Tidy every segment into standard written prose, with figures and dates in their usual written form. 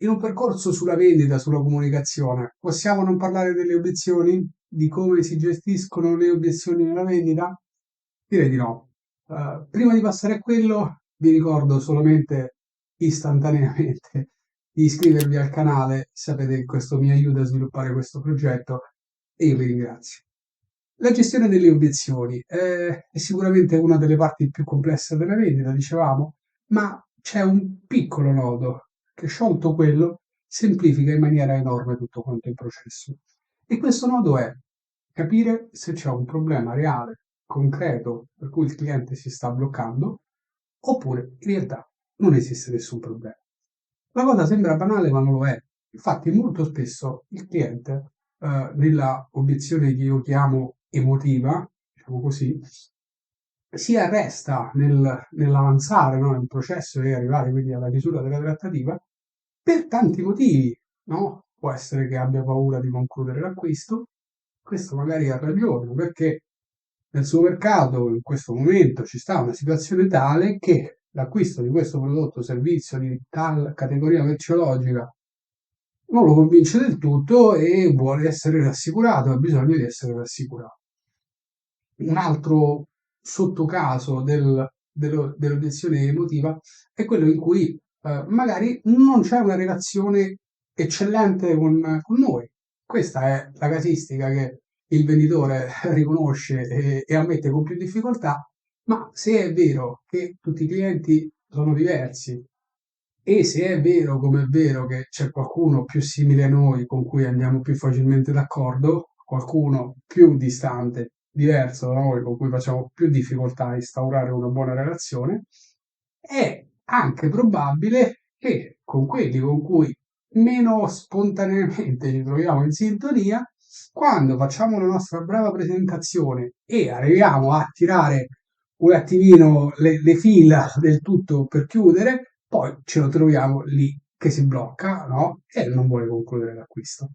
In un percorso sulla vendita, sulla comunicazione, possiamo non parlare delle obiezioni? Di come si gestiscono le obiezioni nella vendita? Direi di no. Prima di passare a quello, vi ricordo solamente istantaneamente di iscrivervi al canale, sapete che questo mi aiuta a sviluppare questo progetto e io vi ringrazio. La gestione delle obiezioni è sicuramente una delle parti più complesse della vendita, dicevamo, ma c'è un piccolo nodo che, sciolto quello, semplifica in maniera enorme tutto quanto il processo. E questo nodo è capire se c'è un problema reale, concreto, per cui il cliente si sta bloccando, oppure in realtà non esiste nessun problema. La cosa sembra banale, ma non lo è. Infatti, molto spesso il cliente, nella obiezione che io chiamo emotiva, diciamo così, si arresta nell'avanzare, no, nel processo e arrivare quindi alla chiusura della trattativa per tanti motivi, no? Può essere che abbia paura di concludere l'acquisto, questo magari ha ragione, perché nel suo mercato in questo momento ci sta una situazione tale che l'acquisto di questo prodotto o servizio di tal categoria merceologica non lo convince del tutto e vuole essere rassicurato, ha bisogno di essere rassicurato. Un altro sottocaso dell'obiezione emotiva è quello in cui magari non c'è una relazione eccellente con noi. Questa è la casistica che il venditore riconosce e ammette con più difficoltà, ma se è vero che tutti i clienti sono diversi e se è vero come è vero che c'è qualcuno più simile a noi con cui andiamo più facilmente d'accordo, qualcuno più distante, diverso da noi, con cui facciamo più difficoltà a instaurare una buona relazione, è anche probabile che con quelli con cui meno spontaneamente ci troviamo in sintonia, quando facciamo la nostra brava presentazione e arriviamo a tirare un attimino le fila del tutto per chiudere, poi ce lo troviamo lì che si blocca, no? E non vuole concludere l'acquisto.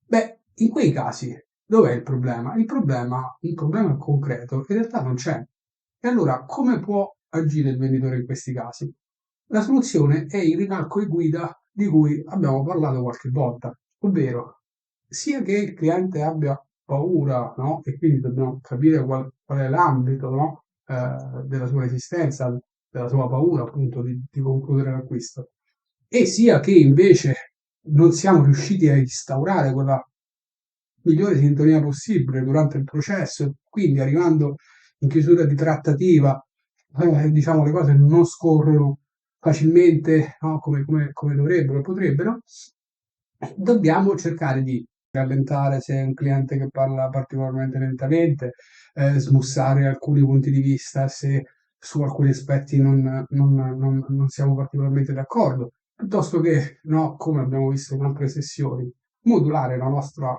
Beh, in quei casi, dov'è il problema? Un problema concreto, in realtà non c'è. E allora, come può agire il venditore in questi casi? La soluzione è il ricalco e guida di cui abbiamo parlato qualche volta, ovvero sia che il cliente abbia paura, no? E quindi dobbiamo capire qual è l'ambito, no? Della sua resistenza, della sua paura appunto di concludere l'acquisto, e sia che invece non siamo riusciti a instaurare quella migliore sintonia possibile durante il processo, e quindi arrivando in chiusura di trattativa, diciamo le cose non scorrono facilmente, no, come dovrebbero, potrebbero, dobbiamo cercare di rallentare se è un cliente che parla particolarmente lentamente, smussare alcuni punti di vista se su alcuni aspetti non siamo particolarmente d'accordo, piuttosto che, no, come abbiamo visto in altre sessioni, modulare la nostra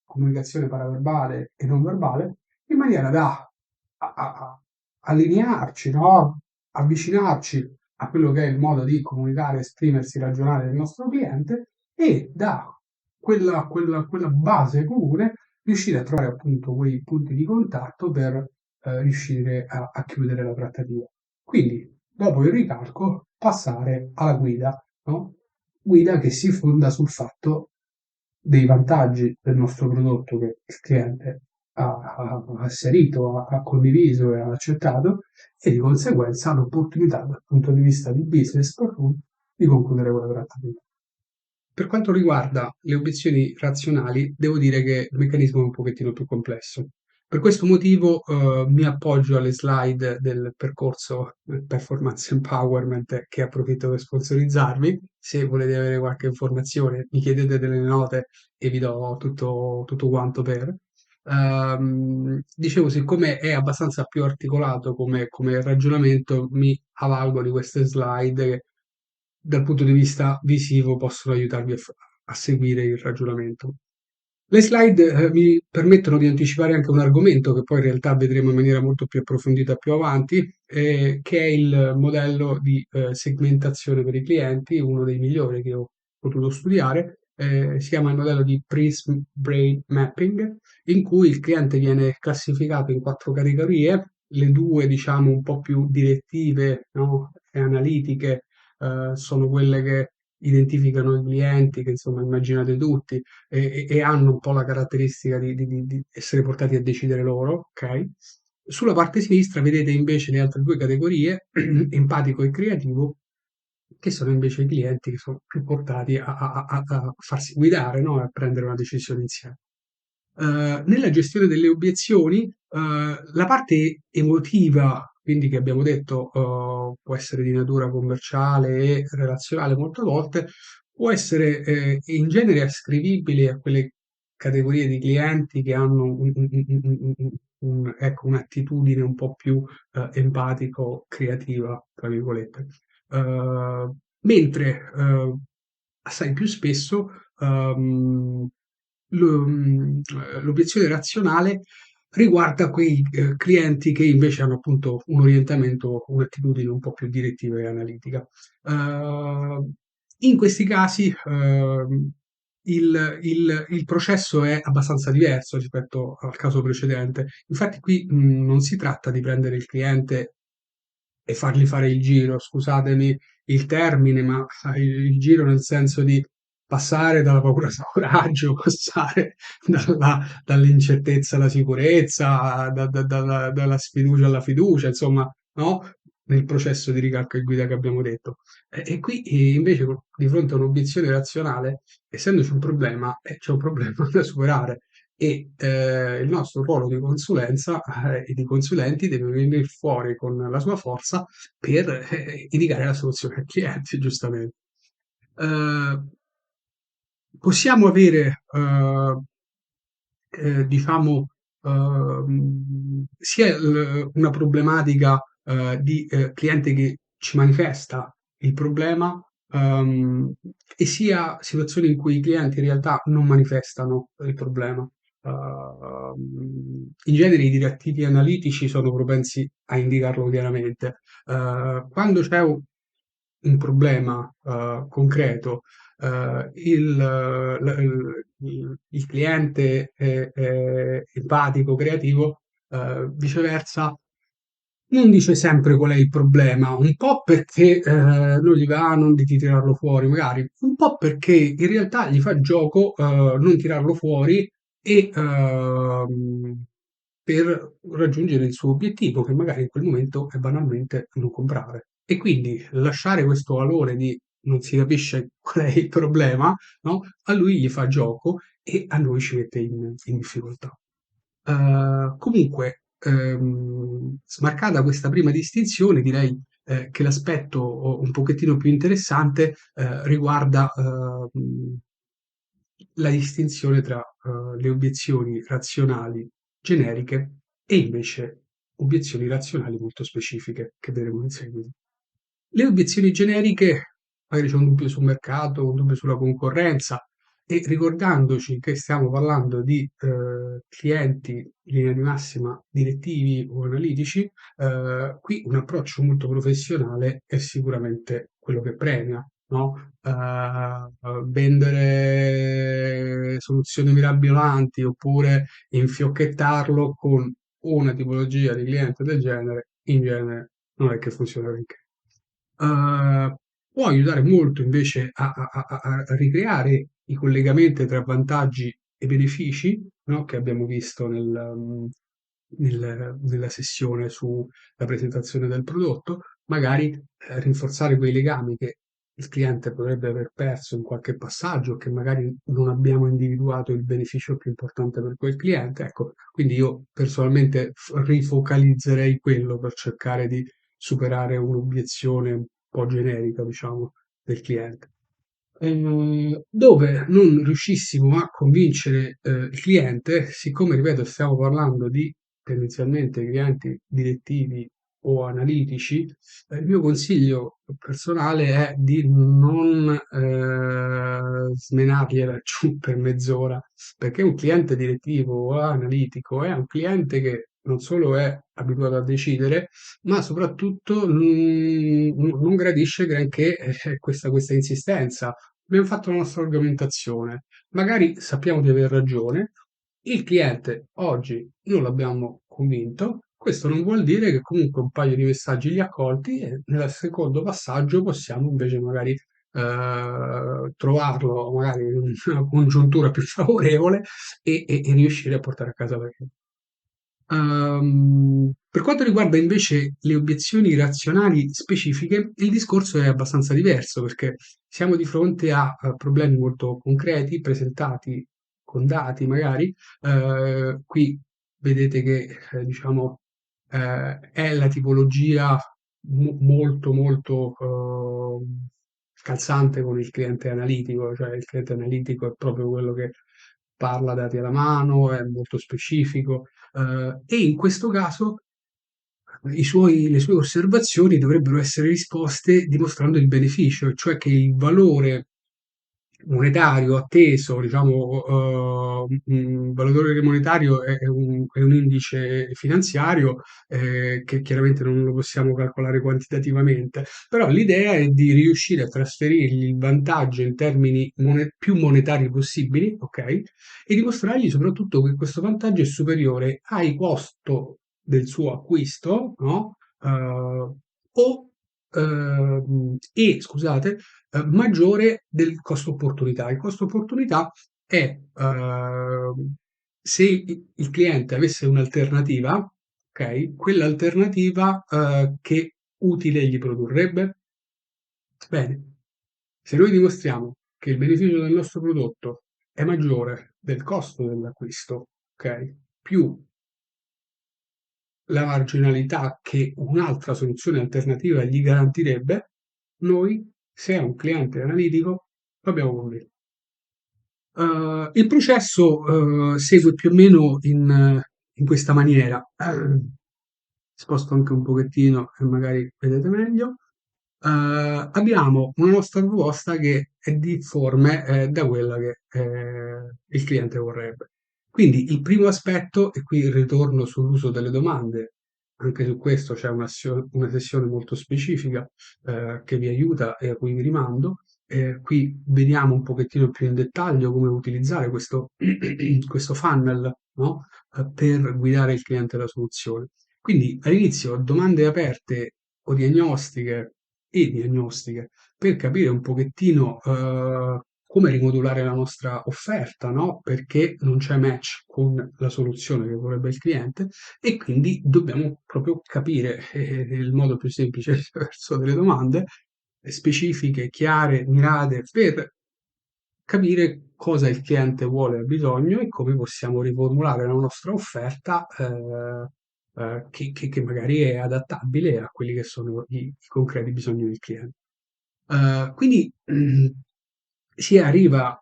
comunicazione paraverbale e non verbale in maniera da allinearci, no? Avvicinarci a quello che è il modo di comunicare, esprimersi, ragionare del nostro cliente e da quella base comune riuscire a trovare appunto quei punti di contatto per riuscire a chiudere la trattativa. Quindi, dopo il ricalco, passare alla guida, no? Guida che si fonda sul fatto dei vantaggi del nostro prodotto che il cliente ha asserito, ha condiviso e ha accettato, e di conseguenza ha l'opportunità dal punto di vista di business per lui di concludere quella trattativa. Per quanto riguarda le obiezioni razionali, devo dire che il meccanismo è un pochettino più complesso. Per questo motivo mi appoggio alle slide del percorso Performance Empowerment che approfitto per sponsorizzarvi. Se volete avere qualche informazione, mi chiedete delle note e vi do tutto quanto per. Dicevo, siccome è abbastanza più articolato come ragionamento, mi avvalgo di queste slide che dal punto di vista visivo possono aiutarvi a seguire il ragionamento. Le slide mi permettono di anticipare anche un argomento che poi in realtà vedremo in maniera molto più approfondita più avanti, che è il modello di segmentazione per i clienti, uno dei migliori che ho potuto studiare. Si chiama il modello di Prism Brain Mapping, in cui il cliente viene classificato in 4 categorie, le due diciamo un po' più direttive, no, e analitiche sono quelle che identificano i clienti che insomma immaginate tutti e hanno un po' la caratteristica di essere portati a decidere loro, ok? Sulla parte sinistra vedete invece le altre due categorie, empatico e creativo, che sono invece i clienti che sono più portati a farsi guidare, no? E a prendere una decisione insieme. Nella gestione delle obiezioni, la parte emotiva, quindi che abbiamo detto, può essere di natura commerciale e relazionale molte volte, può essere in genere ascrivibile a quelle categorie di clienti che hanno ecco, un'attitudine un po' più empatico-creativa, tra virgolette. Mentre assai più spesso ehm, l'obiezione razionale riguarda quei clienti che invece hanno appunto un orientamento, un'attitudine un po' più direttiva e analitica. In questi casi il processo è abbastanza diverso rispetto al caso precedente. Infatti qui non si tratta di prendere il cliente e fargli fare il giro, scusatemi il termine, ma il giro nel senso di passare dalla paura al coraggio, passare dall'incertezza alla sicurezza, dalla sfiducia alla fiducia, insomma, no? Nel processo di ricalco e guida che abbiamo detto. E qui invece di fronte a un'obiezione razionale, essendoci un problema, c'è un problema da superare e il nostro ruolo di consulenza e di consulenti deve venire fuori con la sua forza per indicare la soluzione al cliente, giustamente. Eh, Possiamo avere diciamo, sia una problematica di cliente che ci manifesta il problema, e sia situazioni in cui i clienti in realtà non manifestano il problema. In genere i direttivi analitici sono propensi a indicarlo chiaramente. Quando c'è un problema concreto, il cliente è empatico, creativo, viceversa, non dice sempre qual è il problema, un po' perché non gli va non di tirarlo fuori, magari, un po' perché in realtà gli fa gioco non tirarlo fuori e per raggiungere il suo obiettivo, che magari in quel momento è banalmente non comprare. E quindi lasciare questo valore di non si capisce qual è il problema, no? A lui gli fa gioco e a noi ci mette in difficoltà. Comunque, smarcata questa prima distinzione, direi che l'aspetto un pochettino più interessante riguarda la distinzione tra le obiezioni razionali generiche e invece obiezioni razionali molto specifiche che vedremo in seguito. Le obiezioni generiche, magari c'è un dubbio sul mercato, un dubbio sulla concorrenza, e ricordandoci che stiamo parlando di clienti in linea di massima direttivi o analitici, qui un approccio molto professionale è sicuramente quello che premia, no? Vendere soluzioni mirabolanti oppure infiocchettarlo con una tipologia di cliente del genere, in genere non è che funziona benché. Può aiutare molto invece a ricreare i collegamenti tra vantaggi e benefici, no, che abbiamo visto nella sessione sulla presentazione del prodotto, magari rinforzare quei legami che il cliente potrebbe aver perso in qualche passaggio, che magari non abbiamo individuato il beneficio più importante per quel cliente. Ecco, quindi io personalmente rifocalizzerei quello per cercare di superare un'obiezione un po' generica, diciamo, del cliente. Dove non riuscissimo a convincere il cliente, siccome, ripeto, stiamo parlando di tendenzialmente clienti direttivi o analitici, il mio consiglio personale è di non smenargliela giù per mezz'ora, perché un cliente direttivo o analitico è un cliente che non solo è abituato a decidere, ma soprattutto non gradisce granché questa insistenza. Abbiamo fatto la nostra argomentazione, magari sappiamo di aver ragione, il cliente oggi non l'abbiamo convinto, questo non vuol dire che comunque un paio di messaggi li ha colti e nel secondo passaggio possiamo invece magari trovarlo magari in una congiuntura più favorevole e riuscire a portare a casa la cliente. Per quanto riguarda invece le obiezioni razionali specifiche, il discorso è abbastanza diverso perché siamo di fronte a problemi molto concreti, presentati con dati magari. Qui vedete che, diciamo, è la tipologia molto, molto calzante con il cliente analitico, cioè il cliente analitico è proprio quello che parla dati alla mano, è molto specifico, e in questo caso le sue osservazioni dovrebbero essere risposte dimostrando il beneficio, cioè che il valore monetario atteso, diciamo, un valore monetario è un indice finanziario che chiaramente non lo possiamo calcolare quantitativamente, però l'idea è di riuscire a trasferirgli il vantaggio in termini più monetari possibili, ok? E dimostrargli soprattutto che questo vantaggio è superiore al costo del suo acquisto, no? Scusate, maggiore del costo opportunità. Il costo opportunità è se il cliente avesse un'alternativa, ok? Quell'alternativa che utile gli produrrebbe? Bene, se noi dimostriamo che il beneficio del nostro prodotto è maggiore del costo dell'acquisto, ok? Più la marginalità che un'altra soluzione alternativa gli garantirebbe, noi, se è un cliente analitico, lo abbiamo convinto. Il processo segue più o meno in questa maniera. Sposto anche un pochettino e magari vedete meglio. Abbiamo una nostra proposta che è difforme da quella che il cliente vorrebbe. Quindi il primo aspetto, e qui ritorno sull'uso delle domande, anche su questo c'è una sessione molto specifica che vi aiuta e a cui vi rimando. Qui vediamo un pochettino più in dettaglio come utilizzare questo funnel, no? Per guidare il cliente alla soluzione. Quindi all'inizio domande aperte o diagnostiche per capire un pochettino come rimodulare la nostra offerta, no? Perché non c'è match con la soluzione che vorrebbe il cliente e quindi dobbiamo proprio capire il modo più semplice attraverso delle domande specifiche, chiare, mirate per capire cosa il cliente vuole e ha bisogno e come possiamo riformulare la nostra offerta che magari è adattabile a quelli che sono i concreti bisogni del cliente. Quindi si arriva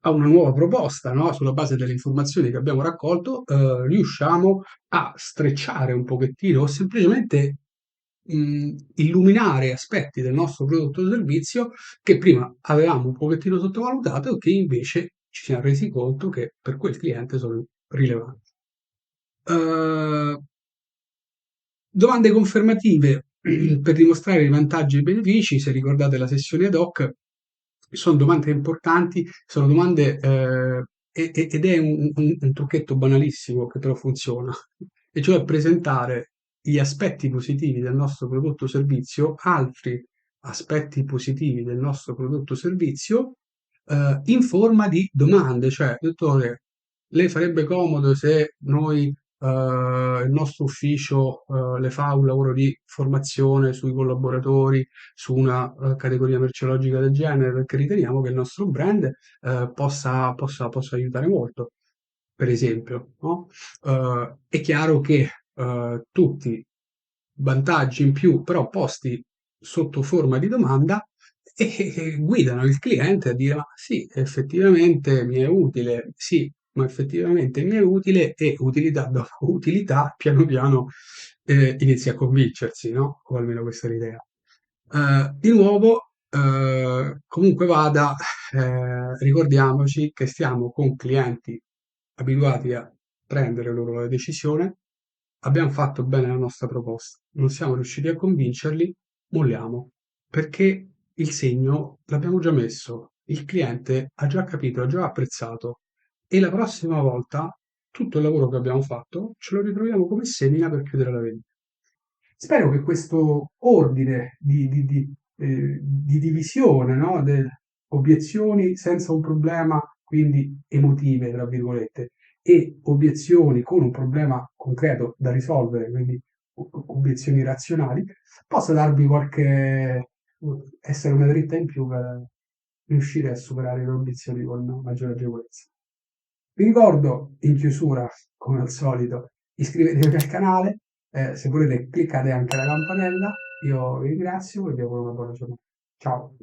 a una nuova proposta, no? Sulla base delle informazioni che abbiamo raccolto, riusciamo a strecciare un pochettino o semplicemente illuminare aspetti del nostro prodotto o servizio che prima avevamo un pochettino sottovalutato e che invece ci siamo resi conto che per quel cliente sono rilevanti. Eh, Domande confermative per dimostrare i vantaggi e i benefici, se ricordate la sessione ad hoc, sono domande importanti, sono domande ed è un trucchetto banalissimo che però funziona, e cioè presentare gli aspetti positivi del nostro prodotto o servizio, altri aspetti positivi del nostro prodotto o servizio in forma di domande, cioè, dottore, le farebbe comodo se noi il nostro ufficio le fa un lavoro di formazione sui collaboratori, su una categoria merceologica del genere, perché riteniamo che il nostro brand possa aiutare molto, per esempio, no? È chiaro che tutti vantaggi in più, però posti sotto forma di domanda e guidano il cliente a dire: "Ma sì, effettivamente mi è utile, sì, ma effettivamente mi è utile", e utilità dopo utilità, piano piano inizia a convincersi, no? O almeno questa è l'idea. Di nuovo, comunque vada, ricordiamoci che stiamo con clienti abituati a prendere loro la decisione, abbiamo fatto bene la nostra proposta, non siamo riusciti a convincerli, molliamo, perché il segno l'abbiamo già messo, il cliente ha già capito, ha già apprezzato e la prossima volta tutto il lavoro che abbiamo fatto ce lo ritroviamo come semina per chiudere la vendita. Spero che questo ordine di di divisione, no? Obiezioni senza un problema, quindi emotive, tra virgolette, e obiezioni con un problema concreto da risolvere, quindi obiezioni razionali, posso darvi essere una dritta in più per riuscire a superare le obiezioni con maggiore agevolezza. Vi ricordo in chiusura, come al solito, iscrivetevi al canale, se volete cliccate anche la campanella, io vi ringrazio e vi auguro una buona giornata. Ciao!